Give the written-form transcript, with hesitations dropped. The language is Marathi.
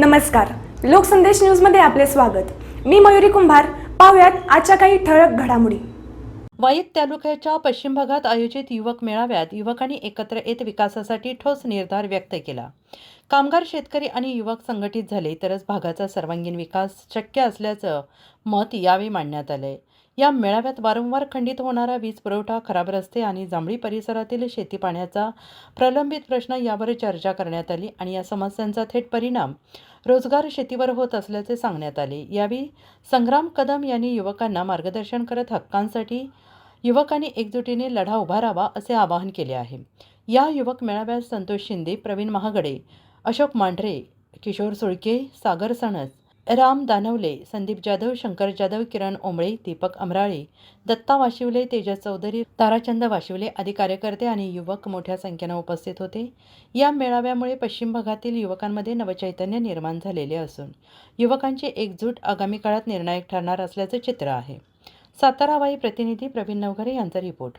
नमस्कार, लोकसंदेश न्यूजमध्ये आपले स्वागत। मी मयुरी कुंभार। पाहूयात आजच्या काही ठळक घडामोडी। वाईद तालुक्याच्या पश्चिम भागात आयोजित युवक मेळाव्यात युवकांनी एकत्र येत विकासासाठी ठोस निर्धार व्यक्त केला। कामगार, शेतकरी आणि युवक संघटित झाले तरच भागाचा सर्वांगीण विकास शक्य असल्याचं मत यावेळी मांडण्यात आले। या मेळाव्यात वारंवार खंडित होणारा वीज पुरवठा, खराब रस्ते आणि जांभळी परिसरातील शेती पाण्याचा प्रलंबित प्रश्न यावर चर्चा करण्यात आली आणि या समस्यांचा थेट परिणाम रोजगार शेतीवर होत असल्याचे सांगण्यात आले। यावेळी संग्राम कदम यांनी युवकांना मार्गदर्शन करत हक्कांसाठी युवकांनी एकजुटीने लढा उभारावा असे आवाहन केले आहे। या युवक मेळाव्यात संतोष शिंदे, प्रवीण महागडे, अशोक मांढरे, किशोर सुळके, सागर सणस, राम दानवले, संदीप जाधव, शंकर जाधव, किरण ओंबळे, दीपक अमराळे, दत्ता वाशिवले, तेजस चौधरी, ताराचंद वाशिवले आदी कार्यकर्ते आणि युवक मोठ्या संख्येने उपस्थित होते। या मेळाव्यामुळे पश्चिम भागातील युवकांमध्ये नवचैतन्य निर्माण झालेले असून युवकांची एकजूट आगामी काळात निर्णायक ठरणार असल्याचे चित्र आहे। सातारा वाई प्रतिनिधी प्रवीण नवघरे यांचा रिपोर्ट।